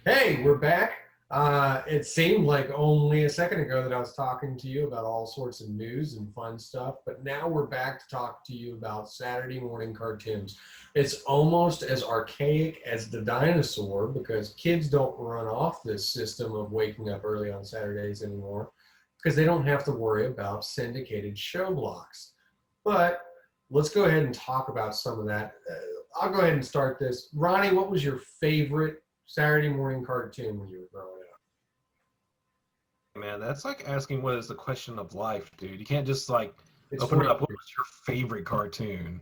Hey, we're back. It seemed like only a second ago that I was talking to you about all sorts of news and fun stuff, but now we're back to talk to you about Saturday morning cartoons. It's almost as archaic as the dinosaur because kids don't run off this system of waking up early on Saturdays anymore because they don't have to worry about syndicated show blocks. But let's go ahead and talk about some of that. I'll go ahead and start this. Ronnie, what was your favorite Saturday morning cartoon when you were growing up? Man, that's like asking what is the question of life, dude. You can't just like It's open it for up. What was your favorite cartoon?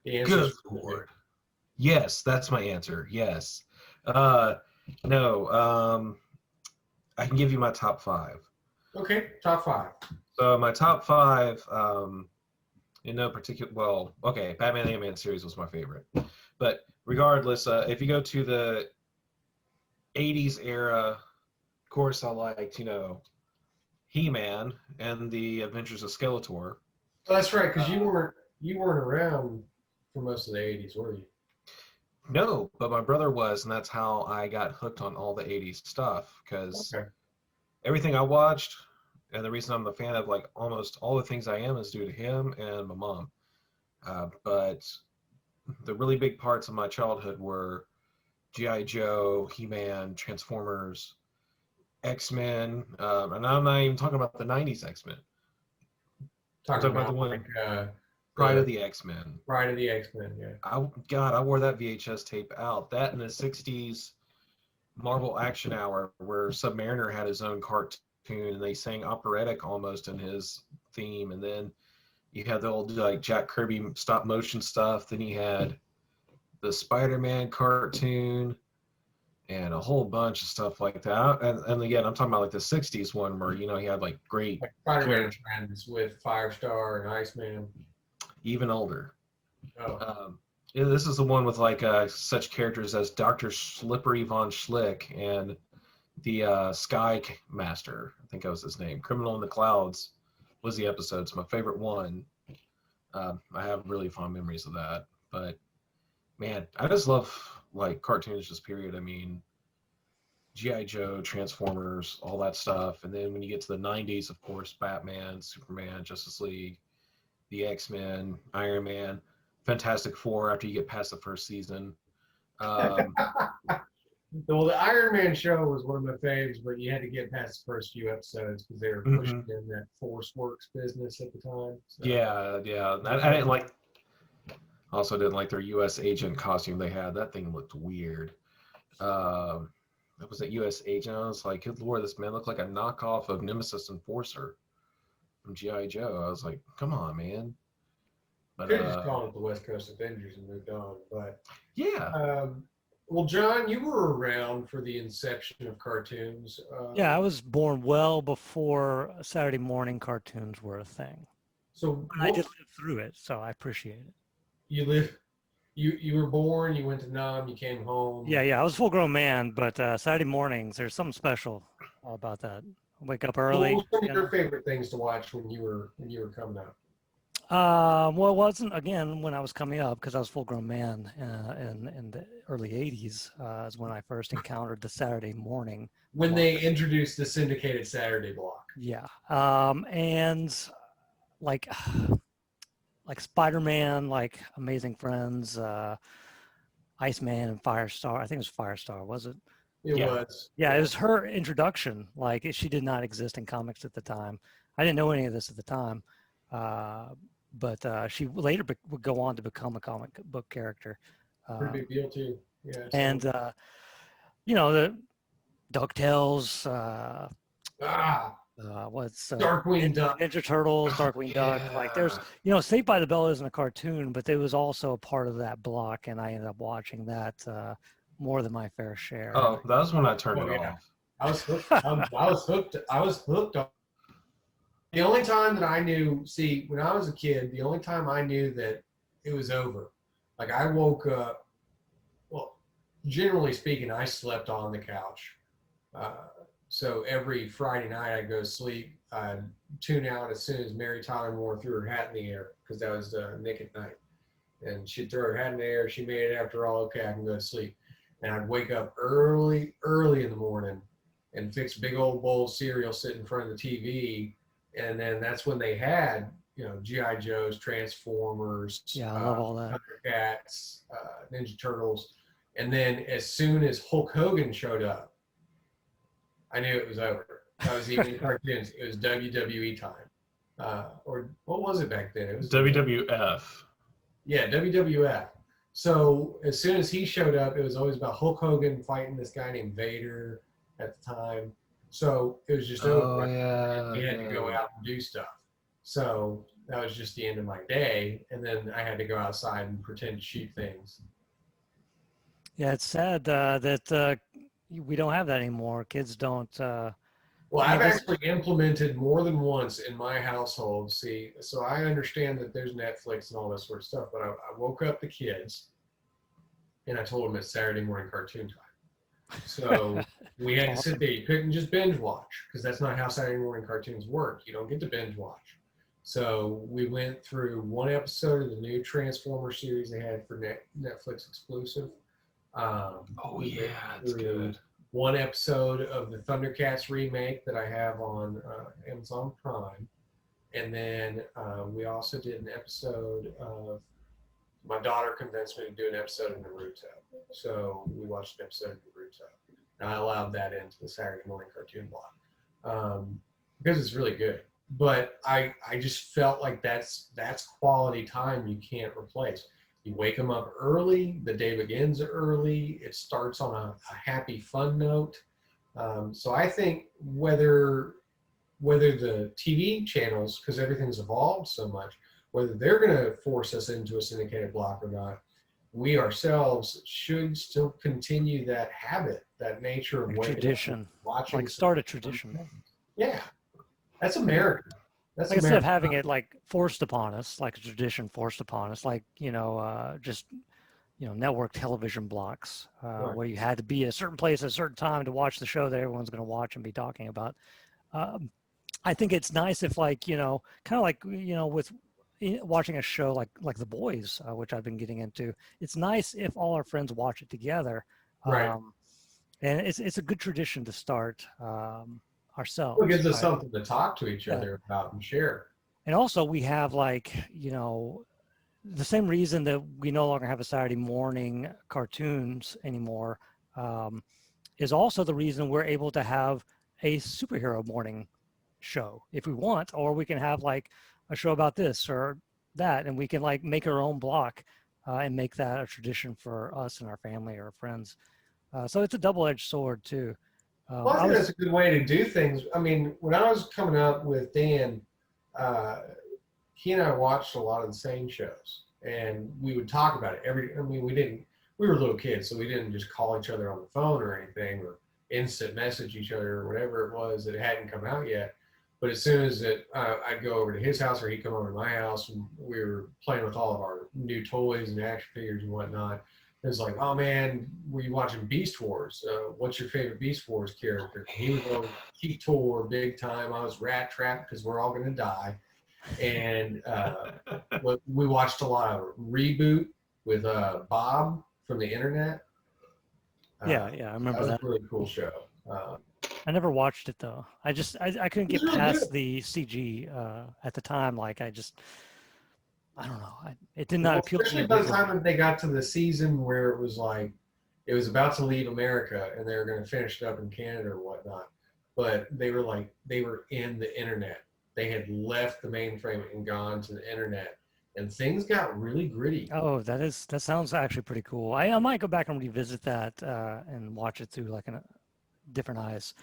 the answers Good for me. Lord. Yes, that's my answer. Yes. Uh, no. I can give you my top five. Okay, top five. So my top five, in no particular. Well, okay, Batman the Animated Series was my favorite, but regardless, if you go to the '80s era, of course I liked He-Man and the Adventures of Skeletor. Oh, that's right, because you Uh, weren't around for most of the '80s, were you? no, but my brother was, and that's how I got hooked on all the '80s stuff. Because Okay. everything I watched, and the reason I'm a fan of like almost all the things I am is due to him and my mom. But the really big parts of my childhood were GI Joe, He-Man, Transformers, X-Men, and I'm not even talking about the '90s X-Men. I'm Talking talking about the about one like Pride the of the X-Men. Pride of the X-Men. Yeah. I wore that VHS tape out. That in the '60s Marvel Action Hour, where Submariner had his own cartoon and they sang operatic almost in his theme. And then you had the old like Jack Kirby stop motion stuff. Then you had the Spider-Man cartoon and a whole bunch of stuff like that. And again, I'm talking about like the '60s one where he had like great Like Spider-Man characters, trends with Firestar and Iceman. even older. Oh, Yeah, this is the one with like such characters as Dr. Slippery Von Schlick and the Sky Master. I think that was his name. Criminal in the Clouds was the episode. It's my favorite one. I have really fond memories of that. But man, I just love like cartoons, just period. I mean, GI Joe, Transformers, all that stuff. And then when you get to the '90s, of course, Batman, Superman, Justice League, the X-Men, Iron Man, Fantastic Four. After you get past the first season. Um, well, the Iron Man show was one of my faves, but you had to get past the first few episodes because they were pushing mhm. in that Force Works business at the time. So Yeah, yeah. I didn't like. Also, didn't like their U.S. agent costume they had. That thing looked weird. Um, that was a U.S. agent. I was like, good lord, this man looked like a knockoff of Nemesis Enforcer from GI Joe. I was like, come on, man. But could have just called it the West Coast Avengers and moved on. But yeah, um, well, John, you were around for the inception of cartoons. Yeah, I was born well before Saturday morning cartoons were a thing. So I did what live through it, so I appreciate it. you live you were born, you went to Nam, you came home. Yeah, yeah, I was a full-grown man, but Saturday mornings, there's something special about that. Wake up What early, were some of you your know. favorite things to watch when you were coming up? Well, it wasn't again when I was coming up because I was a full-grown man in the early '80s. Is when I first encountered the Saturday morning When they blocks. introduced the syndicated Saturday block. Yeah, and like like Spider-Man, like Amazing Friends, Iceman and Firestar. I think it was Firestar, was it? It yeah. was, Yeah, it yeah. was her introduction. Like she did not exist in comics at the time. I didn't know any of this at the time, uh, but she later would go on to become a comic book character. Pretty Uh, big deal too. Yeah. So and the DuckTales, ah, what's Darkwing Duck. Ninja Turtles, Oh, Darkwing Duck. Like there's, yeah. Saved by the Bell isn't a cartoon, but it was also a part of that block, and I ended up watching that more than my fair share. Oh, that was when I turned Oh it yeah. off. I was hooked. I was hooked. I was hooked on. The only time that I knew, see, when I was a kid, the only time I knew that it was over, like I woke up. Well, generally speaking, I slept on the couch. Uh, so every Friday night I'd go to sleep. I'd tune out as soon as Mary Tyler Moore threw her hat in the air because that was Nick at Night. And she'd throw her hat in the air. She made it after all. Okay, I can go to sleep. and I'd wake up early in the morning and fix a big old bowl of cereal, sit in front of the TV, and then that's when they had, GI Joes, Transformers, Yeah, I love all that. Thundercats, Ninja Turtles, and then as soon as Hulk Hogan showed up, I knew it was over. I was eating cartoons. It was WWE time, or what was it back then? It was WWF. Yeah, WWF. So as soon as he showed up, it was always about Hulk Hogan fighting this guy named Vader at the time. So it was just over. Yeah. We had to go out and do stuff. So that was just the end of my day. And then I had to go outside and pretend to shoot things. Yeah, it's sad that we don't have that anymore. Kids don't. Well, I've actually implemented more than once in my household. See, so I understand that there's Netflix and all this sort of stuff, but I woke up the kids and I told them it's Saturday morning cartoon time. So we had to sit there. You couldn't just binge watch because that's not how Saturday morning cartoons work. You don't get to binge watch. So we went through one episode of the new Transformer series they had for Netflix exclusive. That's good. One episode of the Thundercats remake that I have on Amazon Prime. And then we also did an episode of, my daughter convinced me to do an episode of Naruto. So we watched an episode of Naruto. And I allowed that into the Saturday morning cartoon block because it's really good. But I just felt like that's quality time you can't replace. You wake them up early. The day begins early. It starts on a happy, fun note. So I think whether the TV channels, because everything's evolved so much, whether they're going to force us into a syndicated block or not, we ourselves should still continue that habit, that nature of tradition, watching. Like start a tradition. Yeah, that's American. That's like instead of having it like forced upon us, like a tradition forced upon us, like just network television blocks Right. where you had to be at a certain place at a certain time to watch the show that everyone's going to watch and be talking about. I think it's nice if like kind of like with watching a show like The Boys, which I've been getting into. It's nice if all our friends watch it together, Right. And it's a good tradition to start ourselves. It gives us something to talk to each other about and share. And also we have like, the same reason that we no longer have a Saturday morning cartoons anymore is also the reason we're able to have a superhero morning show if we want, or we can have like a show about this or that, and we can like make our own block and make that a tradition for us and our family or friends. So it's a double-edged sword too. Well, I think that's a good way to do things. I mean, when I was coming up with Dan, he and I watched a lot of the same shows, and we would talk about it we were little kids, so we didn't just call each other on the phone or anything, or instant message each other or whatever it was that it hadn't come out yet. But as soon as I'd go over to his house or he'd come over to my house, and we were playing with all of our new toys and action figures and whatnot. It was like, oh man, were you watching Beast Wars? What's your favorite Beast Wars character? He was on Ketor big time. I was Rat Trap because we're all going to die. And we watched a lot of Reboot with Bob from the internet. Yeah, I remember that. Was a really cool show. I never watched it though. I couldn't get past the CG at the time. Like I don't know. It did not appeal to me. Especially by the time that they got to the season where it was like, it was about to leave America and they were going to finish it up in Canada or whatnot. But they were in the internet. They had left the mainframe and gone to the internet, and things got really gritty. Oh, that sounds actually pretty cool. I might go back and revisit that and watch it through like different eyes.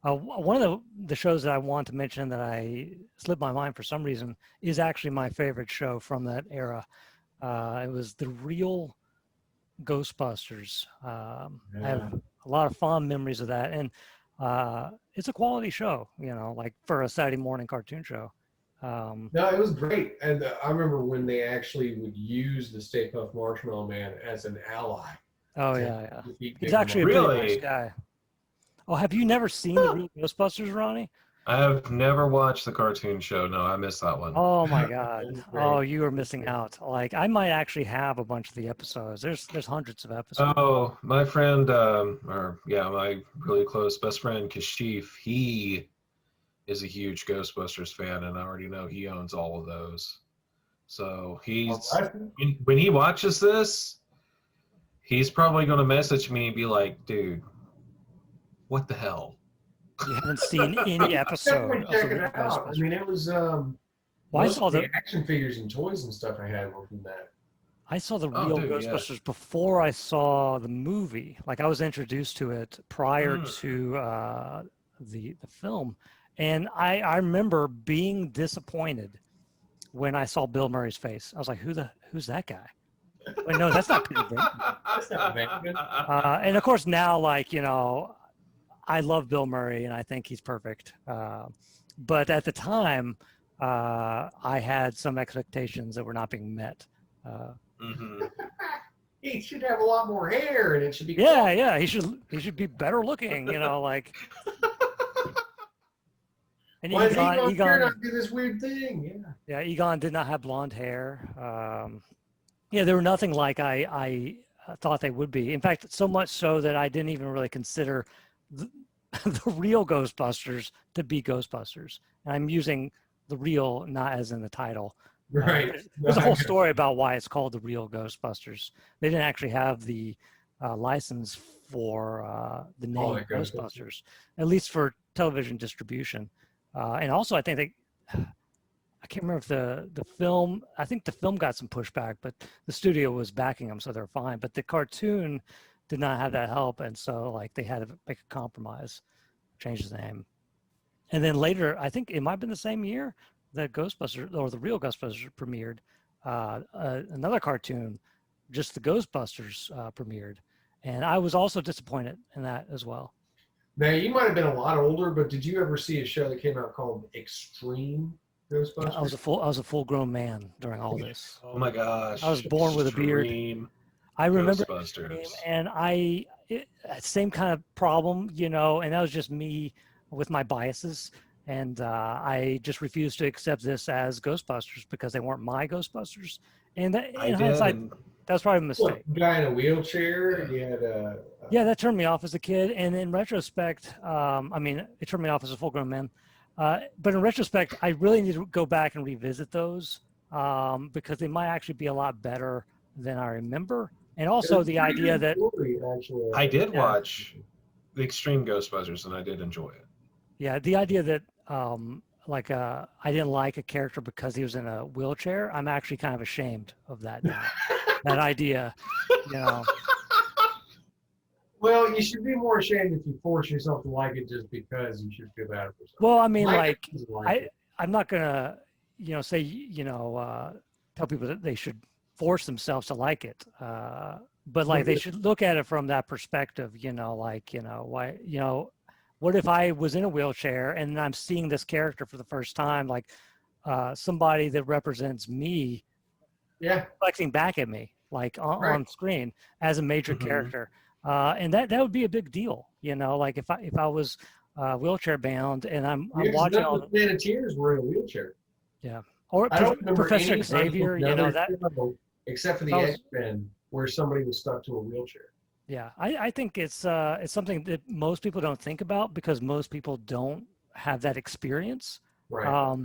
One of the shows that I want to mention that I slipped my mind for some reason is actually my favorite show from that era. It was the real Ghostbusters. I have a lot of fond memories of that, and it's a quality show, like for a Saturday morning cartoon show. No, it was great, and I remember when they actually would use the Stay Puft Marshmallow Man as an ally. Oh yeah. He's actually a really nice guy. Oh, have you never seen the real Ghostbusters, Ronnie? I have never watched the cartoon show. No, I missed that one. Oh my God. It's Oh, great. you are missing out. Like I might actually have a bunch of the episodes. There's hundreds of episodes. Oh, my friend, my really close best friend Kashif, he is a huge Ghostbusters fan, and I already know he owns all of those. So All he's right. when he watches this, he's probably going to message me and be like, "Dude, what the hell?" You haven't seen any episode Definitely of the check it real out. I Ghostbusters. mean, it was Well, most of the action figures and toys and stuff I had were from that. I saw the Oh, real dude, yeah. Ghostbusters before I saw the movie. Like I was introduced to it prior Mm. to the film, and I remember being disappointed when I saw Bill Murray's face. I was like, who's that guy? Wait, no, that's not Peter Venkman. That's not Venkman. And of course now, like, you know, I love Bill Murray and I think he's perfect. But at the time, I had some expectations that were not being met. hmm He should have a lot more hair, and it should be. Yeah, he should be better looking, you know, like. And Why is Egon, Egon not do this weird thing? Yeah. Egon did not have blonde hair. Yeah, they were nothing like I thought they would be. In fact, so much so that I didn't even really consider the, the real Ghostbusters to be Ghostbusters. And I'm using the real, not as in the title. Right. There's a whole story about why it's called the real Ghostbusters. They didn't actually have the license for the name that Ghostbusters, at least for television distribution. And also, I think I can't remember if the film, I think the film got some pushback, but the studio was backing them, so they're fine. But the cartoon did not have that help. And so like they had to make a compromise, change the name. And then later, I think it might have been the same year that Ghostbusters or the real Ghostbusters premiered. Another cartoon, just the Ghostbusters premiered. And I was also disappointed in that as well. Now, you might have been a lot older, but did you ever see a show that came out called Extreme Ghostbusters? Yeah, I was a full grown man during all this. Oh my gosh! I was born with a beard. Extreme I remember Ghostbusters. and same kind of problem, you know, and that was just me with my biases. And I just refused to accept this as Ghostbusters because they weren't my Ghostbusters. And in hindsight, that's probably a mistake. Guy in a wheelchair. He had a. Yeah, that turned me off as a kid. And in retrospect, I mean, it turned me off as a full-grown man. But in retrospect, I really need to go back and revisit those because they might actually be a lot better than I remember. And also the idea that I did watch the Extreme Ghostbusters and I did enjoy it. Yeah, the idea that I didn't like a character because he was in a wheelchair. I'm actually kind of ashamed of that now. That idea, you know. Well, you should be more ashamed if you force yourself to like it just because you should feel bad for yourself. Well, I mean, I'm not gonna, you know, say, you know, tell people that they should force themselves to like it. But like they should look at it from that perspective, you know, like, you know, why, you know, what if I was in a wheelchair and I'm seeing this character for the first time, like somebody that represents me, reflecting back at me, like on screen as a major character. And that would be a big deal, you know, like if I was wheelchair bound and I'm watching all the Planeteers were in a wheelchair. Yeah. Or I don't remember Professor Xavier, you know, that except for the X-Men where somebody was stuck to a wheelchair. Yeah, I think it's something that most people don't think about because most people don't have that experience. Right.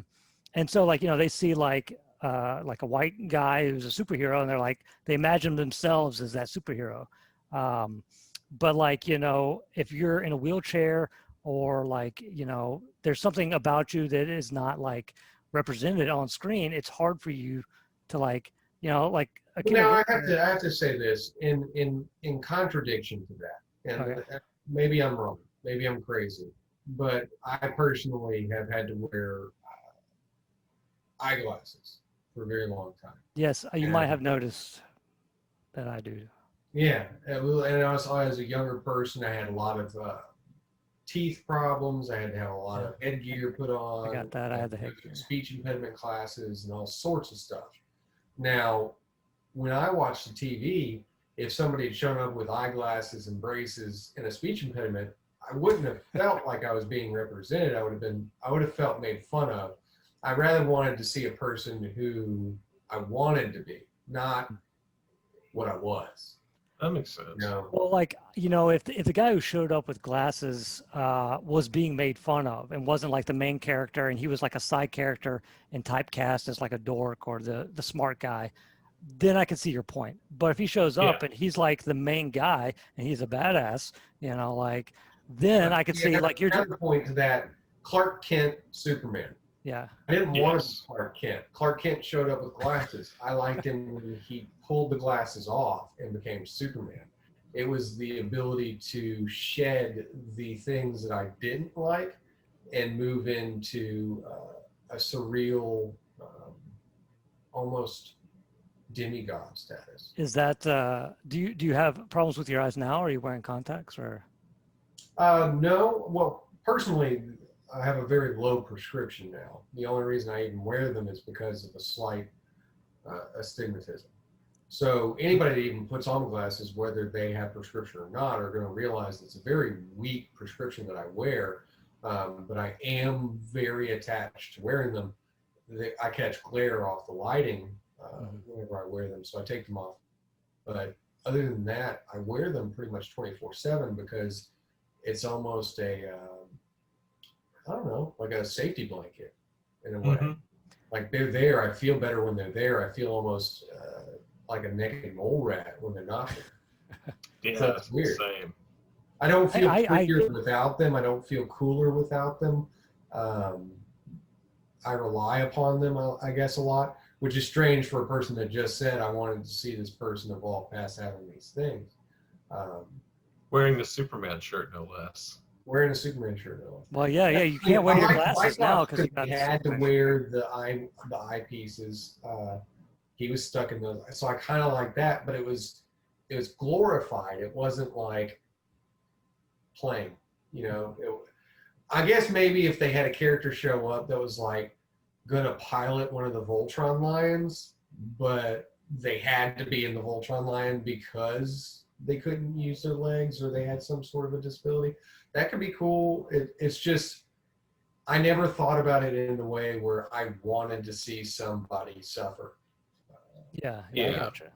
And so like, you know, they see like a white guy who's a superhero and they're like, they imagine themselves as that superhero. But like, you know, if you're in a wheelchair or like, you know, there's something about you that is not like represented on screen, it's hard for you to like, you know, like. Now I have to say this in contradiction to that, and maybe I'm wrong, maybe I'm crazy, but I personally have had to wear eyeglasses for a very long time. Yes, you might have noticed that I do. Yeah, and also as a younger person, I had a lot of teeth problems. I had to have a lot of headgear put on. I got that. I had the headgear. Speech impediment classes and all sorts of stuff. Now, when I watched the TV, if somebody had shown up with eyeglasses and braces and a speech impediment, I wouldn't have felt like I was being represented. I would have felt made fun of. I rather wanted to see a person who I wanted to be, not what I was. That makes sense. You know? Well, like, you know, if the guy who showed up with glasses was being made fun of and wasn't like the main character, and he was like a side character and typecast as like a dork or the smart guy, then I can see your point. But if he shows up and he's like the main guy and he's a badass, you know, like, then I could see like you're just, point to that Clark Kent Superman. yeah. I didn't want to be Clark Kent. Clark Kent showed up with glasses. I liked him when he pulled the glasses off and became Superman. It was the ability to shed the things that I didn't like and move into a surreal, almost demigod status. Is that do you have problems with your eyes now? Or are you wearing contacts or? No. Well, personally, I have a very low prescription now. The only reason I even wear them is because of a slight astigmatism. So anybody that even puts on glasses, whether they have prescription or not, are going to realize it's a very weak prescription that I wear. But I am very attached to wearing them. I catch glare off the lighting whenever I wear them, so I take them off. But other than that, I wear them pretty much 24/7 because it's almost a I don't know, like a safety blanket in a way. Mm-hmm. Like they're there. I feel better when they're there. I feel almost like a naked mole rat when they're not there. Yeah, So it's weird. Same. I don't feel I without them. I don't feel cooler without them. I rely upon them, I guess, a lot, which is strange for a person that just said, I wanted to see this person evolve past having these things. Wearing the Superman shirt, no less. Wearing a Superman shirt, though. Well, yeah, you can't wear your glasses now because you had to wear the eyepieces. He was stuck in those, so I kind of like that, but it was glorified. It wasn't like playing, you know. I guess maybe if they had a character show up that was like gonna pilot one of the Voltron lions, but they had to be in the Voltron lion because they couldn't use their legs or they had some sort of a disability. That could be cool. It's just, I never thought about it in the way where I wanted to see somebody suffer. Yeah. Yeah. I gotcha.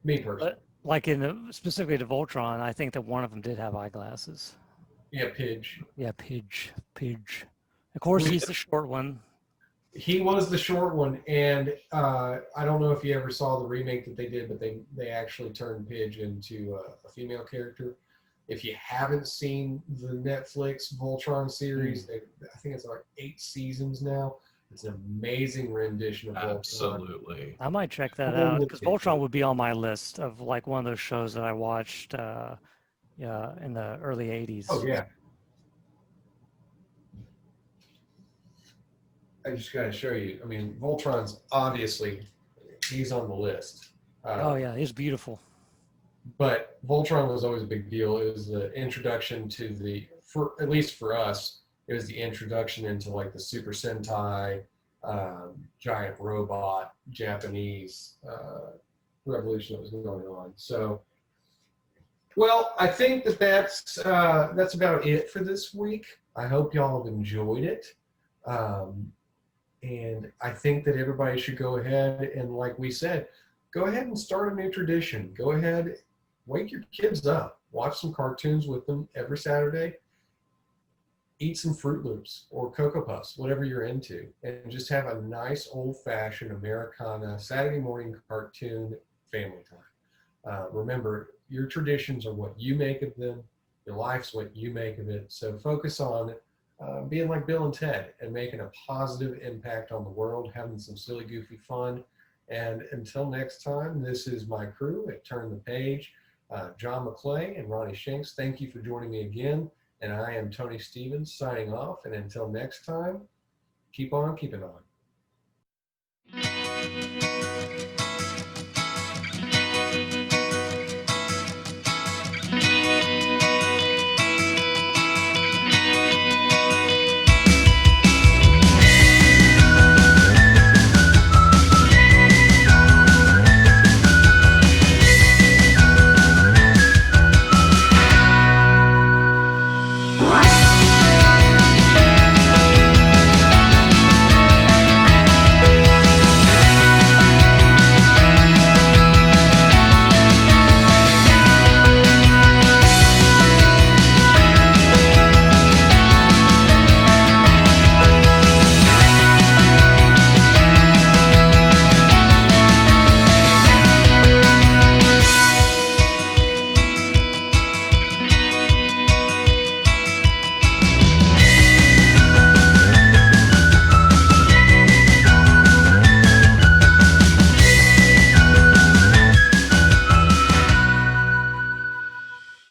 Me personally. But like specifically to Voltron, I think that one of them did have eyeglasses. Yeah, Pidge. Yeah, Pidge. Of course, he's the short one. He was the short one, and I don't know if you ever saw the remake that they did, but they actually turned Pidge into a female character. If you haven't seen the Netflix Voltron series, I think it's like 8 seasons now. It's an amazing rendition of Voltron. Absolutely. I might check that out because Voltron would be on my list of like one of those shows that I watched in the early 80s. Oh, yeah. I just got to show you. I mean, Voltron's obviously, he's on the list. Oh, yeah, he's beautiful. But Voltron was always a big deal. It was the introduction to at least for us, it was the introduction into like the Super Sentai, giant robot, Japanese revolution that was going on. So, well, I think that's about it for this week. I hope y'all have enjoyed it. And I think that everybody should go ahead and, like we said, go ahead and start a new tradition. Go ahead, wake your kids up. Watch some cartoons with them every Saturday. Eat some Fruit Loops or Cocoa Puffs, whatever you're into, and just have a nice old-fashioned Americana Saturday morning cartoon family time. Remember, your traditions are what you make of them. Your life's what you make of it. So focus on being like Bill and Ted and making a positive impact on the world, having some silly, goofy fun. And until next time, this is my crew at Turn the Page, John McClay and Ronnie Shanks. Thank you for joining me again. And I am Tony Stevens signing off. And until next time, keep on keeping on.